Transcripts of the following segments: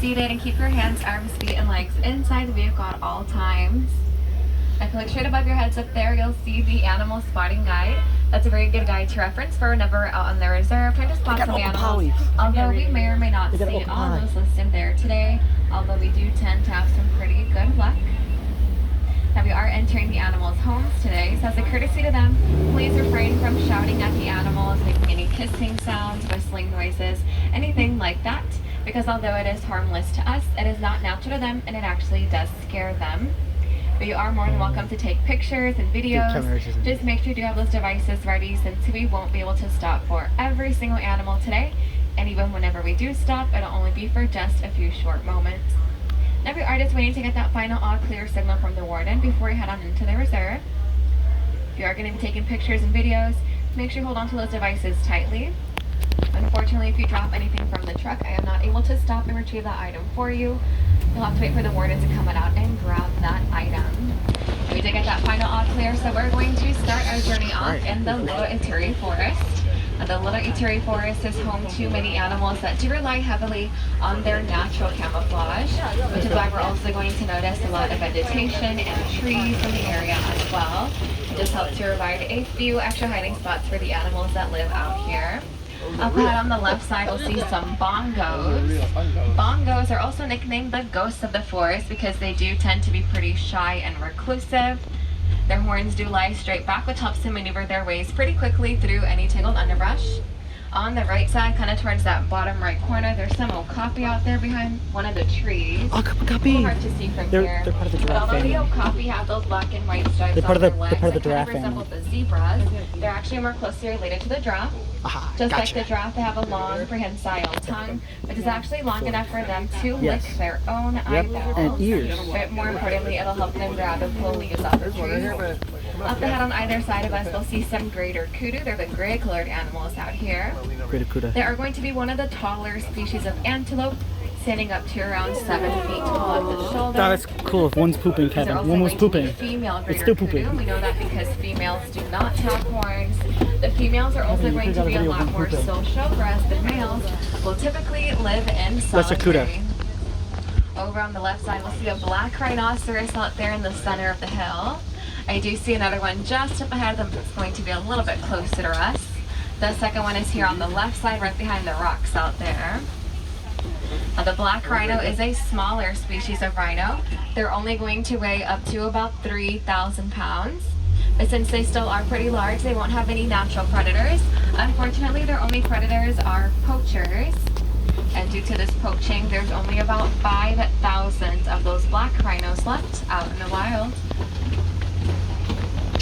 seated and keep your hands, arms, feet, and legs inside the vehicle at all times. If you look straight above your heads up there, you'll see the animal spotting guide. That's a very good guide to reference for whenever we're out on the reserve trying to spot some animals. Although we may or may not see all those listed there today, although we do tend to have some pretty good luck. Now we are entering the animals' homes today, so as a courtesy to them, please refrain from shouting at the animals, making any hissing sounds, whistling noises, anything like that, because although it is harmless to us, it is not natural to them and it actually does scare them. But you are more than welcome to take pictures and videos. Just make sure you do have those devices ready, since we won't be able to stop for every single animal today. And even whenever we do stop, it'll only be for just a few short moments. Now we are just waiting to get that final all clear signal from the warden before we head on into the reserve. If you are going to be taking pictures and videos, make sure you hold on to those devices tightly. Unfortunately, if you drop anything from the truck, I am not able to stop and retrieve that item for you. You'll have to wait for the warden to come out and grab that item. We did get that final all clear, so we're going to start our journey off in the Little Ituri Forest. The Little Ituri Forest is home to many animals that do rely heavily on their natural camouflage, which is why we're also going to notice a lot of vegetation and trees in the area as well. It just helps to provide a few extra hiding spots for the animals that live out here. Up ahead on the left side, we'll see some bongos. Bongos are also nicknamed the ghosts of the forest because they do tend to be pretty shy and reclusive. Their horns do lie straight back, which helps them maneuver their ways pretty quickly through any tangled underbrush. On the right side, kind of towards that bottom right corner, there's some okapi out there behind one of the trees. Okapi! It's a little hard to see from here. They're part of the But giraffe although family. the okapi have those black and white stripes They're part on of their the- legs they're part of the that kind giraffe of resemble family. the zebras, they're actually more closely related to the giraffe. Aha, Just gotcha. like the giraffe, they have a long, prehensile tongue, which is actually long enough for them to Yes. lick their own eyeballs. And ears. But more importantly, it'll help them grab and pull leaves off the trees. Up ahead on either side of us, we'll see some greater kudu. They're the gray-colored animals out here. Great Akuda. They are going to be one of the taller species of antelope, standing up to around 7 feet tall at the shoulder. That's cool. If one's pooping, These are Kevin. also One was going to be pooping. female It's greater still kudu. pooping. We know that because females do not have horns. The females are also you going could've to got a be a video lot of them more pooping. social, whereas the males will typically live in That's a kuda. solitary. Over on the left side, we'll see a black rhinoceros out there in the center of the hill. I do see another one just up ahead of them that's going to be a little bit closer to us. The second one is here on the left side, right behind the rocks out there. Now, the black rhino is a smaller species of rhino. They're only going to weigh up to about 3,000 pounds. But since they still are pretty large, they won't have any natural predators. Unfortunately, their only predators are poachers. And due to this poaching, there's only about 5,000 of those black rhinos left out in the wild.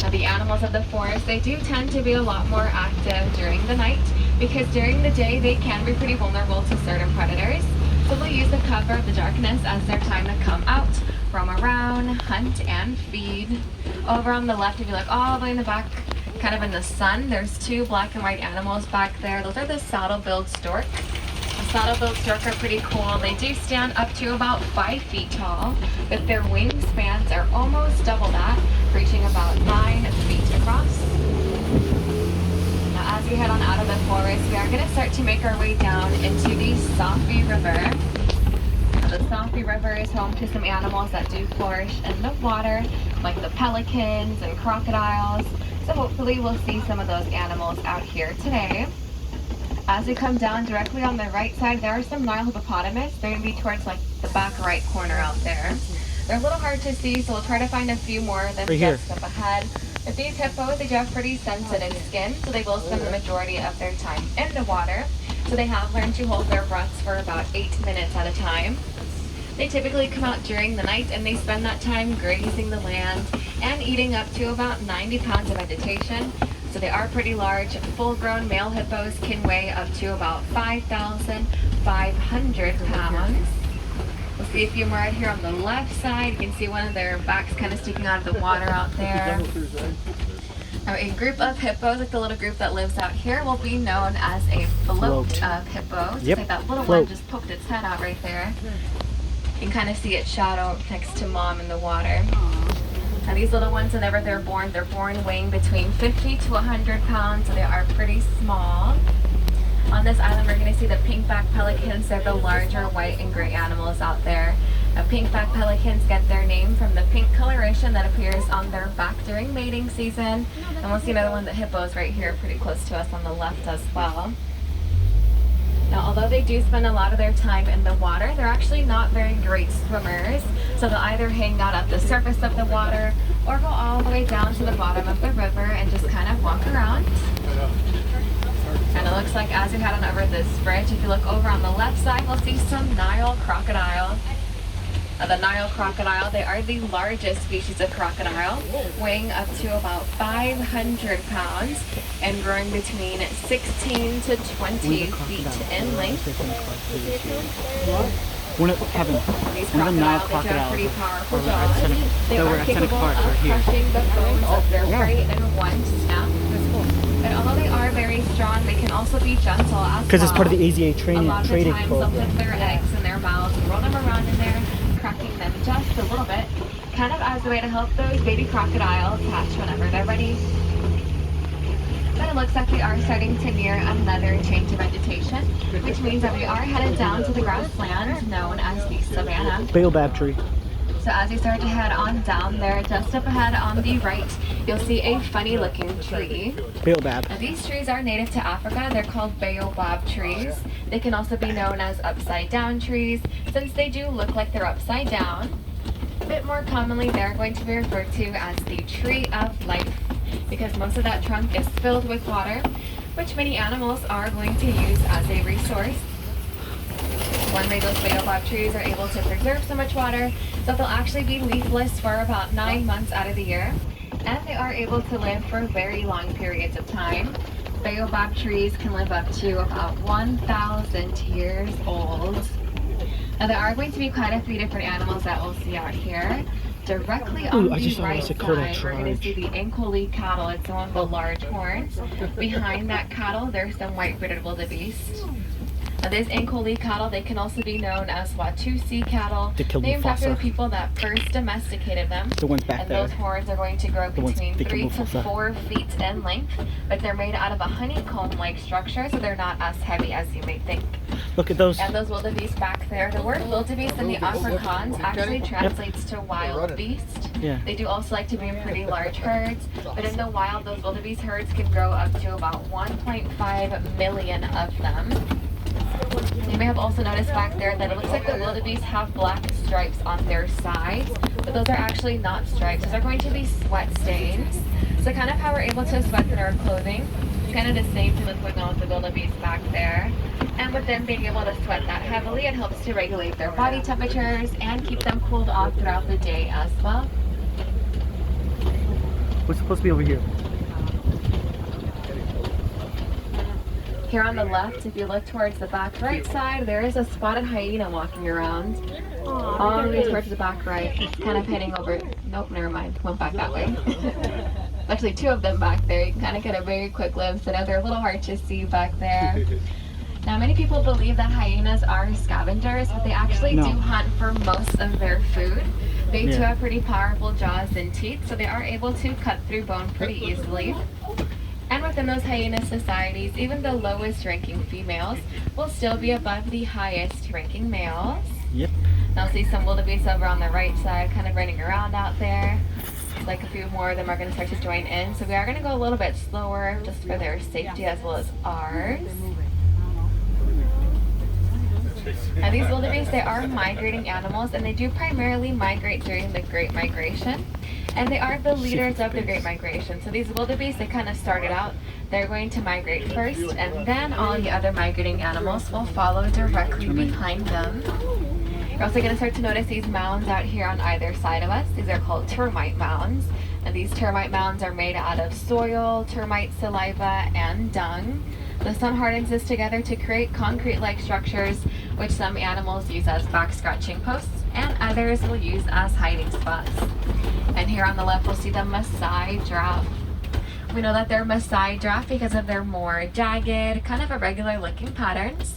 Now, the animals of the forest, they do tend to be a lot more active during the night, because during the day they can be pretty vulnerable to certain predators. So they'll use the cover of the darkness as their time to come out, roam around, hunt, and feed. Over on the left, if you look all the way in the back, kind of in the sun, there's two black and white animals back there. Those are the saddle-billed stork. The saddle-billed stork are pretty cool. They do stand up to about 5 feet tall, but their wingspans are almost double that, reaching about 9 feet across. Now, as we head on out of the forest, we are going to start to make our way down into the Safi River. Now, the Safi River is home to some animals that do flourish in the water, like the pelicans and crocodiles. So hopefully we'll see some of those animals out here today. As we come down directly on the right side, there are some Nile hippopotamus. They're going to be towards like the back right corner out there. They're a little hard to see, so we'll try to find a few more of them Right here. just up ahead. But these hippos, they do have pretty sensitive skin, so they will spend the majority of their time in the water. So they have learned to hold their breaths for about 8 minutes at a time. They typically come out during the night and they spend that time grazing the land and eating up to about 90 pounds of vegetation. So they are pretty large. Full-grown male hippos can weigh up to about 5,500 pounds. We'll see a few more out here on the left side. You can see one of their backs kind of sticking out of the water out there. Now, a group of hippos, like the little group that lives out here, will be known as a float of hippos. Yep. Like that little Float. one just poked its head out right there. You can kind of see its shadow next to mom in the water. Now, these little ones, whenever they're born weighing between 50 to 100 pounds, so they are pretty small. On this island, we're going to see the pinkback pelicans. They're the larger white and gray animals out there. Pinkback pelicans get their name from the pink coloration that appears on their back during mating season. And we'll see another one, the hippos, right here pretty close to us on the left as well. Now, although they do spend a lot of their time in the water, they're actually not very great swimmers. So they'll either hang out at the surface of the water or go all the way down to the bottom of the river and just kind of walk around. And it looks like as we head on over this bridge, if you look over on the left side, we'll see some Nile crocodile. The Nile crocodile, they are the largest species of crocodile, weighing up to about 500 pounds and growing between 16 to 20 feet in length. One of Kevin. These One of the Nile crocodiles, they do have crocodiles. pretty powerful Over jaws. at Seneca- They that were are at Seneca capable Park of right here. crushing the bones of their Yeah. prey in one snap. And although they are very strong, they can also be gentle as well. Because it's part of the AZA A training lot of the trading times they'll program. put their eggs in their mouths and roll them around in there, cracking them just a little bit, kind of as a way to help those baby crocodiles hatch whenever they're ready. But it looks like we are starting to near another change of vegetation, which means that we are headed down to the grassland known as the savanna. Baobab tree. So as you start to head on down there, just up ahead on the right, you'll see a funny looking tree. Baobab. Now, these trees are native to Africa. They're called baobab trees. They can also be known as upside down trees, since they do look like they're upside down. A bit more commonly, they're going to be referred to as the tree of life, because most of that trunk is filled with water, which many animals are going to use as a resource. One way those baobab trees are able to preserve so much water that they'll actually be leafless for about 9 months out of the year, and they are able to live for very long periods of time. Baobab trees can live up to about 1,000 years old. Now there are going to be quite a few different animals that we'll see out here. Directly on I the just saw right a Dakota side, we're going to see charge. the Ankole cattle. It's one of the large horns. Behind that cattle, there's some white-footed wildebeest. Now, these Ankole cattle, they can also be known as Watusi cattle, They killed named after the Mufasa. people that first domesticated them. The ones back And there. those horns are going to grow The ones between they killed 3 to Mufasa. 4 feet in length, but they're made out of a honeycomb-like structure, so they're not as heavy as you may think. Look at those. And those wildebeest back there, the word wildebeest in the Afrikaans actually translates to wild beast. Yeah. They do also like to be in pretty large herds, but in the wild, those wildebeest herds can grow up to about 1.5 million of them. You may have also noticed back there that it looks like the wildebeest have black stripes on their sides, but those are actually not stripes. Those are going to be sweat stains. So kind of how we're able to sweat in our clothing, kind of the same thing that's going on with the wildebeest back there. And with them being able to sweat that heavily, it helps to regulate their body temperatures and keep them cooled off throughout the day as well. We're supposed to be over here. Here on the left, if you look towards the back right side, there is a spotted hyena walking around. All the way towards the back right, kind of heading over. Nope, never mind. Went back that way. Actually, 2 of them back there. You can kind of get a very quick glimpse. I know they're a little hard to see back there. Now, many people believe that hyenas are scavengers, but they actually No. do hunt for most of their food. They do Yeah. have pretty powerful jaws and teeth, so they are able to cut through bone pretty easily. And within those hyena societies, even the lowest ranking females will still be above the highest ranking males. Yep. Now see some wildebeest over on the right side kind of running around out there. Looks like a few more of them are going to start to join in. So we are going to go a little bit slower just for their safety as well as ours. Now these wildebeest, they are migrating animals, and they do primarily migrate during the Great Migration. And they are the leaders of the Great Migration. So these wildebeest, they kind of started out, they're going to migrate first, and then all the other migrating animals will follow directly behind them. You're also going to start to notice these mounds out here on either side of us. These are called termite mounds. And these termite mounds are made out of soil, termite saliva, and dung. The sun hardens this together to create concrete-like structures, which some animals use as back scratching posts, and others will use as hiding spots. And here on the left, we'll see the Maasai giraffe. We know that they're Maasai giraffe because of their more jagged, kind of irregular looking patterns.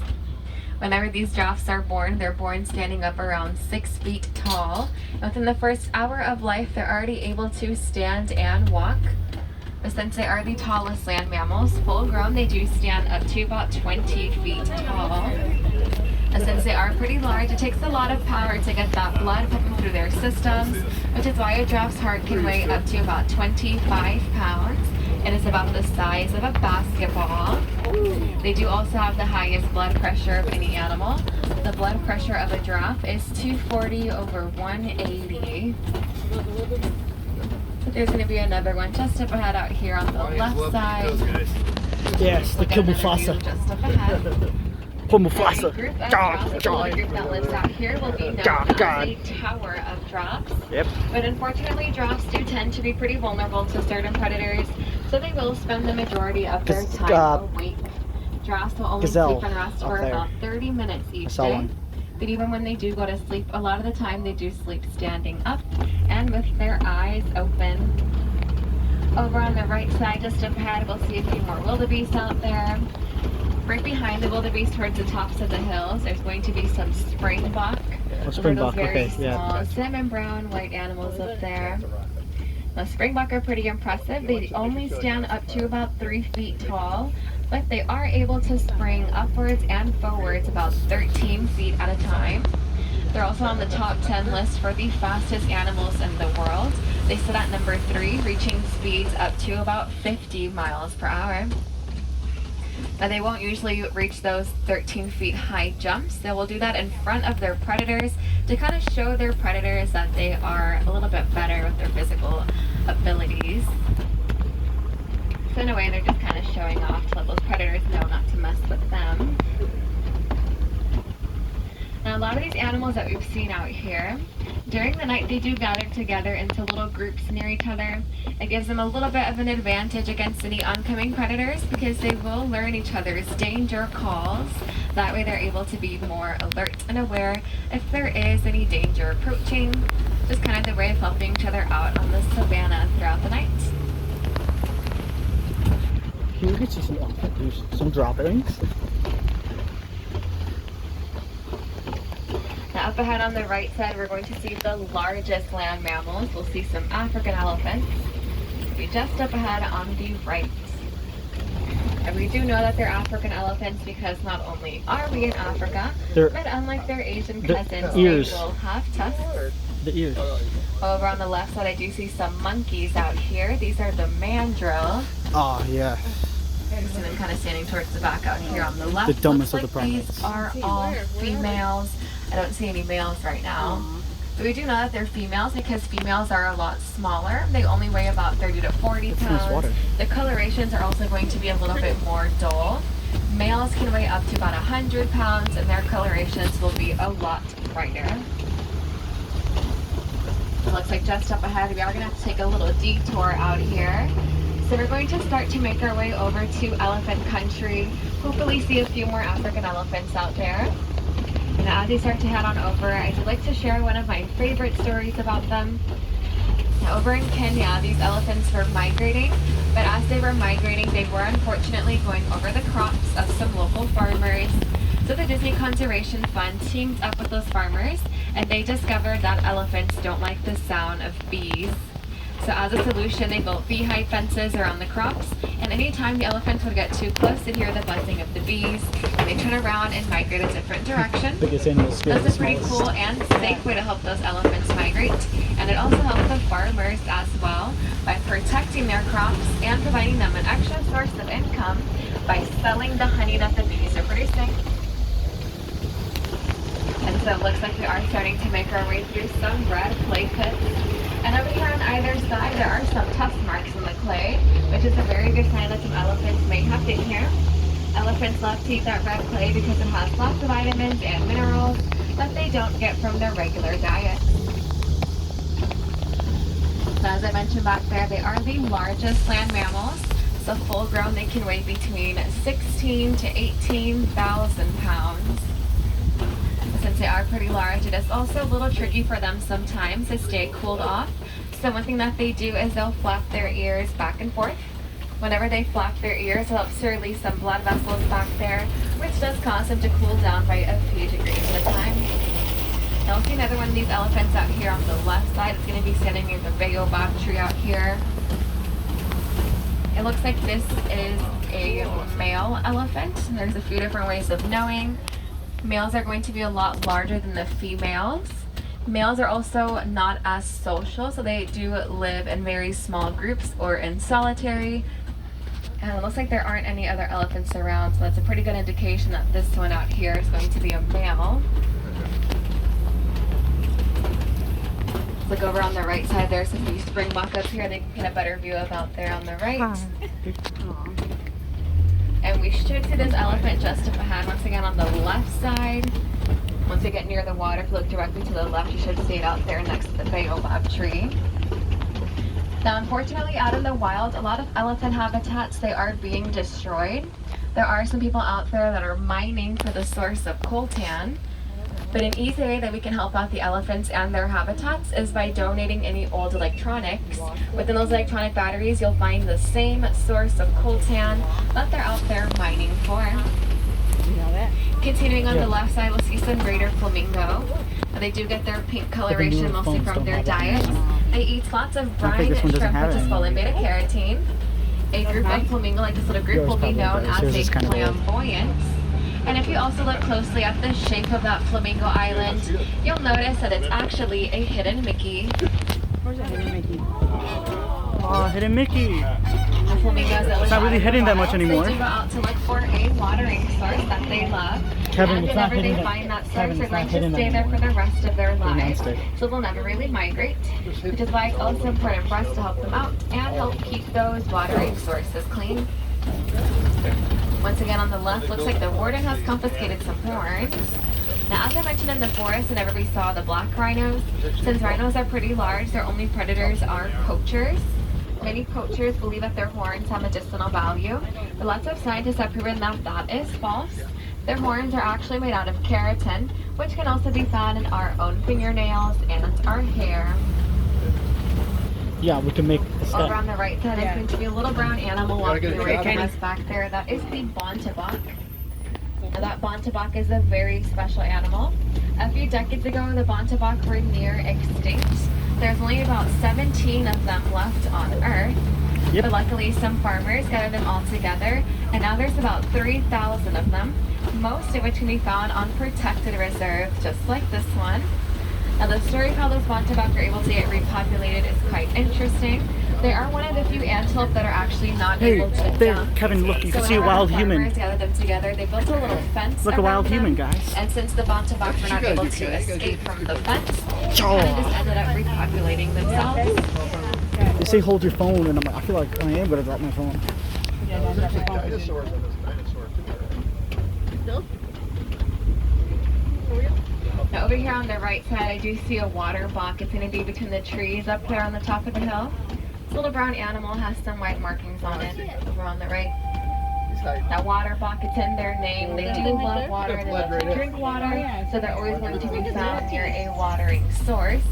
Whenever these giraffes are born, they're born standing up around 6 feet tall. And within the first hour of life, they're already able to stand and walk. But since they are the tallest land mammals, full grown, they do stand up to about 20 feet tall. And since they are pretty large, it takes a lot of power to get that blood pumping through their systems, which is why a giraffe's heart can weigh up to about 25 pounds. It is about the size of a basketball. They do also have the highest blood pressure of any animal. The blood pressure of a giraffe is 240 over 180. So there's going to be another one just up ahead out here on the left side. Yes, the We'll get another Mufasa. view just up ahead. Poor The Mufasa. group of God, giraffes, the group that lives out here will be known God. as a tower of giraffes. Yep. But unfortunately, giraffes do tend to be pretty vulnerable to certain predators, so they will spend the majority of their time awake. Giraffes will only Gazelle sleep and rest up for there. about 30 minutes I each saw day. one. But even when they do go to sleep, a lot of the time they do sleep standing up and with their eyes open. Over on the right side, just up ahead, we'll see a few more wildebeest out there. Right behind the wildebeest towards the tops of the hills, there's going to be some springbok. Oh, Those are those springbok, very okay, yeah. small cinnamon brown white animals up there. The springbok are pretty impressive. They only stand up to about 3 feet tall, but they are able to spring upwards and forwards about 13 feet at a time. They're also on the top 10 list for the fastest animals in the world. They sit at number 3, reaching speeds up to about 50 miles per hour. Now they won't usually reach those 13 feet high jumps. They will do that in front of their predators to kind of show their predators that they are a little bit better with their physical abilities. So in a way, they're just kind of showing off to let those predators know not to mess with them. Now a lot of these animals that we've seen out here, during the night they do gather together into little groups near each other. It gives them a little bit of an advantage against any oncoming predators because they will learn each other's danger calls. That way they're able to be more alert and aware if there is any danger approaching. Just kind of the way of helping each other out on the savannah throughout the night. Here we see some droppings. Now up ahead on the right side, we're going to see the largest land mammals. We'll see some African elephants. Be just up ahead on the right. And we do know that they're African elephants because not only are we in Africa, but unlike their Asian cousins, ears. they will have tusks. The ears. Over on the left side, I do see some monkeys out here. These are the mandrill. Oh, yeah. You see them kind of standing towards the back out here on the left. The dumbest Looks of the like primates. these are all females. I don't see any males right now. But we do know that they're females because females are a lot smaller. They only weigh about 30 to 40 That's nice pounds. water. The colorations are also going to be a little bit more dull. Males can weigh up to about 100 pounds and their colorations will be a lot brighter. It looks like just up ahead, we are going to have to take a little detour out here. So we're going to start to make our way over to elephant country. Hopefully see a few more African elephants out there. And as you start to head on over, I'd like to share one of my favorite stories about them. Now, over in Kenya, these elephants were migrating, but as they were migrating, they were unfortunately going over the crops of some local farmers. So the Disney Conservation Fund teamed up with those farmers, and they discovered that elephants don't like the sound of bees. So as a solution, they built beehive fences around the crops, and anytime the elephants would get too close, they'd hear the buzzing of the bees, and they'd turn around and migrate a different direction. Biggest animal scared That's the a pretty smallest. cool and safe way to help those elephants migrate, and it also helps the farmers as well by protecting their crops and providing them an extra source of income by selling the honey that the bees are producing. And so it looks like we are starting to make our way through some red clay pits. And over here on either side, there are some tusk marks in the clay, which is a very good sign that some elephants may have been here. Elephants love to eat that red clay because it has lots of vitamins and minerals that they don't get from their regular diet. So as I mentioned back there, they are the largest land mammals. So full grown, they can weigh between 16 to 18,000 pounds. Since they are pretty large, it is also a little tricky for them sometimes to stay cooled off. So one thing that they do is they'll flap their ears back and forth. Whenever they flap their ears, it helps to release some blood vessels back there, which does cause them to cool down by a few degrees at a time. Now we'll see another one of these elephants out here on the left side. It's going to be standing near the baobab tree out here. It looks like this is a male elephant. There's a few different ways of knowing. Males are going to be a lot larger than the females. Males are also not as social, so they do live in very small groups or in solitary. And it looks like there aren't any other elephants around, so that's a pretty good indication that this one out here is going to be a male. Look over on the right side there, so if you spring walk up here, they can get a better view of out there on the right. And we should see this elephant just up ahead, once again on the left side. Once you get near the water, if you look directly to the left, you should see it out there next to the baobab tree. Now, unfortunately, out in the wild, a lot of elephant habitats, they are being destroyed. There are some people out there that are mining for the source of coltan. But an easy way that we can help out the elephants and their habitats is by donating any old electronics. Within those electronic batteries, you'll find the same source of coltan that they're out there mining for. You know that? Continuing on the left side, we'll see some greater flamingo. They do get their pink coloration mostly from their diet. They eat lots of brine shrimp, which is full of beta carotene. A group of flamingo like this little group will be known as a flamboyant. And if you also look closely at the shape of that flamingo island, you'll notice that it's actually a hidden Mickey. Where's that hidden Mickey? Oh, hidden Mickey. The flamingos that It's not really hidden that much anymore. They do go out to look for a watering source that they love. Kevin, And it's not whenever they hidden. find that source, Kevin, they're it's going not to hidden stay there for anymore. the rest of their lives. non-stick. So they'll never really migrate, which is why it's also important for us to help them out and help keep those watering sources clean. Once again on the left, looks like the warden has confiscated some horns. Now, as I mentioned in the forest, whenever we saw the black rhinos, since rhinos are pretty large, their only predators are poachers. Many poachers believe that their horns have medicinal value, but lots of scientists have proven that that is false. Their horns are actually made out of keratin, which can also be found in our own fingernails and our hair. Yeah, we can make the Over step. on the right side is going to be a little brown animal walking get a away shot. from us back there. That is the bontebok. Now that bontebok is a very special animal. A few decades ago, the bontebok were near extinct. There's only about 17 of them left on Earth. Yep. But luckily, some farmers gathered them all together, and now there's about 3,000 of them, most of which can be found on protected reserves, just like this one. Now, the story of how those bontebok are able to get repopulated is quite interesting. They are one of the few antelope that are actually not Hey, able to there, jump. Kevin, look, you So can see a whenever wild the farmers human. gathered them together, they built a little fence Look, a wild around human, them. guys. And since the bontebok were not able to escape from the fence, they Oh. kind of just ended up repopulating themselves. They say hold your phone, and I'm like, I feel like I am gonna drop my phone. Dinosaurs in this dinosaur too. Now over here on the right side, I do see a water bok. It's going to be between the trees up there on the top of the hill. This little brown animal has some white markings on it over on the right. That water bok, it's in their name. They do love water. They love to drink water. So they're always going to be found near a watering source.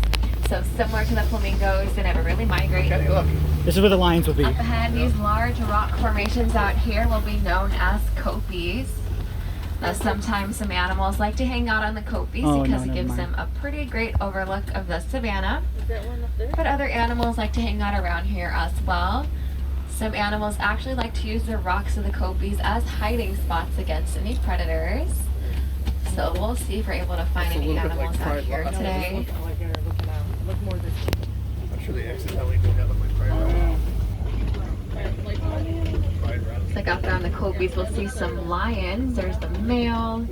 So similar to the flamingos, they never really migrate. Okay, look. This is where the lions would be. Up ahead, these large rock formations out here will be known as copies. Now, sometimes some animals like to hang out on the copies Oh, because no, it never gives mind. them a pretty great overlook of the savanna. But other animals like to hang out around here as well. Some animals actually like to use the rocks of the copies as hiding spots against any predators. So we'll see if we're able to find It's a any little bit like animals out pride here rock. today. I'm sure they accidentally did that with my pride rock. It's like out there on the copies, we'll see some lions. There's the male.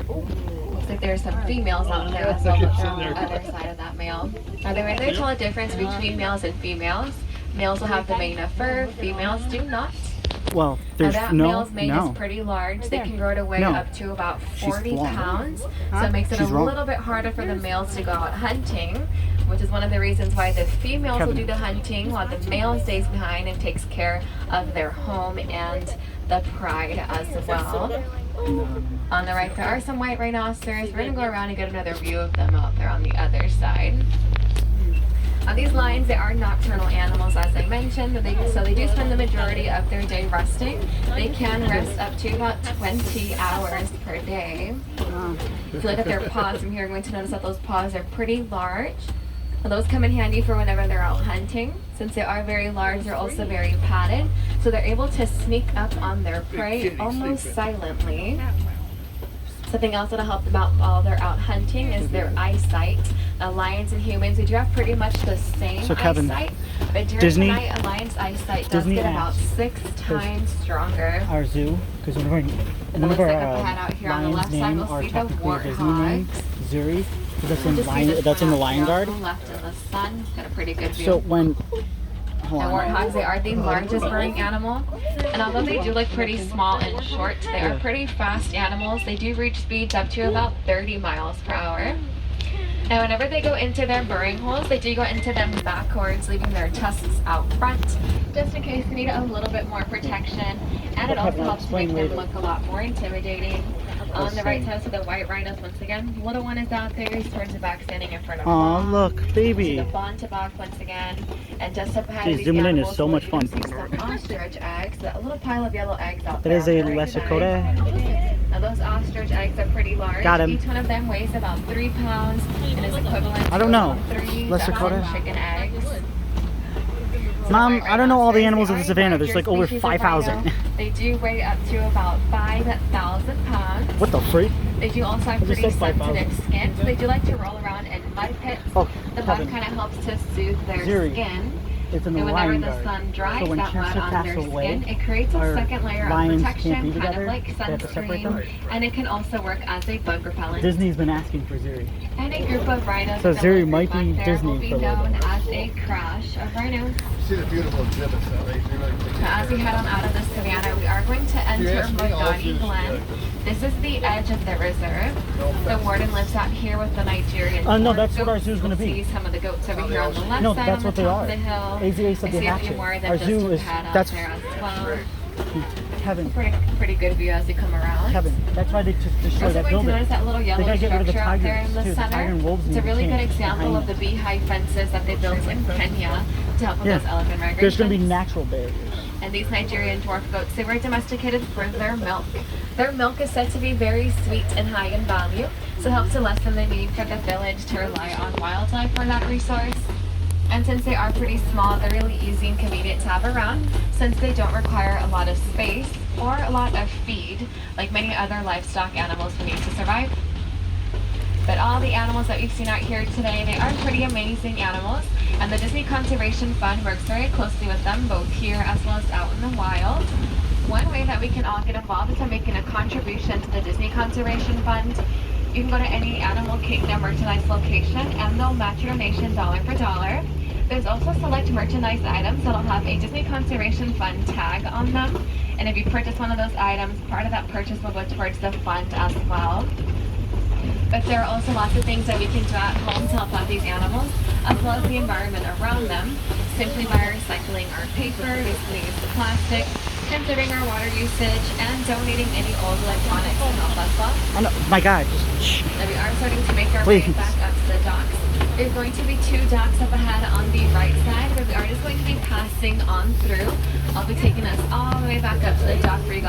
Looks like there's some females out there as well, but they're on the other side of that male. Now, the way they tell the difference between males and females, males will have the mane of fur, females do not. Well, Now there's that no, male's mane no. is pretty large. They can grow to weigh No. up to about 40 wrong. pounds. So it makes it She's a wrong. little bit harder for the males to go out hunting, which is one of the reasons why the females will Kevin. do the hunting while the male stays behind and takes care of their home and the pride as well. On the right, there are some white rhinoceros. We're going to go around and get another view of them out there on the other side. These lions, they are nocturnal animals, as I mentioned, but so they do spend the majority of their day resting. They can rest up to about 20 hours per day. If you look at their paws from here, you're going to notice that those paws are pretty large. Now, those come in handy for whenever they're out hunting. Since they are very large, they're also very padded, so they're able to sneak up on their prey almost silently. Something else that'll help them out while they're out hunting is their eyesight. Lions and humans, we do have pretty much the same So, Kevin, eyesight, but during Disney- the night, a lion's eyesight does Disney get about asked 6 times stronger. Our zoo, because one of our, And one let's of look our up ahead out here on the lions' left side, name we'll are see the technically a Disney name, warthogs. Zuri, because that's in, Just see lion, this that's in the one out Lion here Guard. on the left in the sun. Got a pretty good view. So when, hold And on. warthogs, they are the largest burrowing animal. And although they do look pretty small and short, they are Yeah. pretty fast animals. They do reach speeds up to about 30 miles per hour. And whenever they go into their burrowing holes, they do go into them backwards, leaving their tusks out front, just in case they need a little bit more protection. And it also helps to make them look a lot more intimidating. On the right side, so the white rhinos, once again, the little one is out there, he's towards the back, standing in front of Aw, mom. look, See baby. the fawn tobacco once again, and just up ahead Geez, of these zooming in is animals, so much you fun. can see some ostrich eggs, that little pile of yellow eggs out That there. is a on the right side. Lesakota. Now those ostrich eggs are pretty large. Got him. Each one of them weighs about 3 pounds and is equivalent I don't to know. about 3 Lesakota? dozen chicken eggs. Mom, I don't know all the animals of the They are savannah. There's like over species of 5,000. rhino. They do weigh up to about 5,000 pounds. What the freak? They do also have I just pretty said 5,000. sensitive skin, so they do like to roll around in mud pits. Oh, The mud Kevin. kind of helps to soothe their Zuri. skin. It's in the And whenever Lion the Guard. sun dries So when that mud Chester on their passes away, skin, it creates a our second layer of lions can't protection, be kind together. of like They have to separate them. sunscreen, and it can also work as a bug repellent. Disney's been asking for Zuri. And a group of rhinos So that Zuri live might be back there Disney will be for a little known bit. as a crush of rhinos. See the beautiful exhibits now. They really take Now, as we head on out of the savannah, we are going to You enter asked me, I'll Mogani choose, Glen. This is the edge of the reserve. No The offense. warden lives out here with the Nigerian No, dwarf that's what our goats. zoo's gonna We'll be. see some of the goats over here on the left No, side that's on what the they top are. of the hill. AZA said I they see have a few to. more of them Our just zoo to is, head out that's, there as well. Great. Kevin, Pretty good view as you come around. Kevin, that's why they just We're destroyed also that going to building. notice that little yellow gotta get rid of the structure out there in tigers, the too. The center. tiger and wolves It's a need to really good change example of the behind beehive fences that they built in Kenya to help with Yeah. those elephant migrations. There's going to be natural barriers. And these Nigerian dwarf goats, they were domesticated for their milk. Their milk is said to be very sweet and high in value, so it helps to lessen the need for the village to rely on wildlife for that resource. And since they are pretty small, they're really easy and convenient to have around, since they don't require a lot of space or a lot of feed, like many other livestock animals would need to survive. But all the animals that we've seen out here today, they are pretty amazing animals, and the Disney Conservation Fund works very closely with them, both here as well as out in the wild. One way that we can all get involved is by making a contribution to the Disney Conservation Fund. You can go to any Animal Kingdom merchandise location and they'll match your donation dollar for dollar. There's also select merchandise items that'll have a Disney Conservation Fund tag on them. And if you purchase one of those items, part of that purchase will go towards the fund as well. But there are also lots of things that we can do at home to help out these animals, as well as the environment around them, simply by recycling our paper, reducing use of plastic, considering our water usage, and donating any old electronics to help us well. Oh, no, my God. Shh. Now we are starting to make our way Please. back up to the docks. There's going to be 2 docks up ahead on the right side, but we are just going to be passing on through. I'll be taking us all the way back up to the dock where you got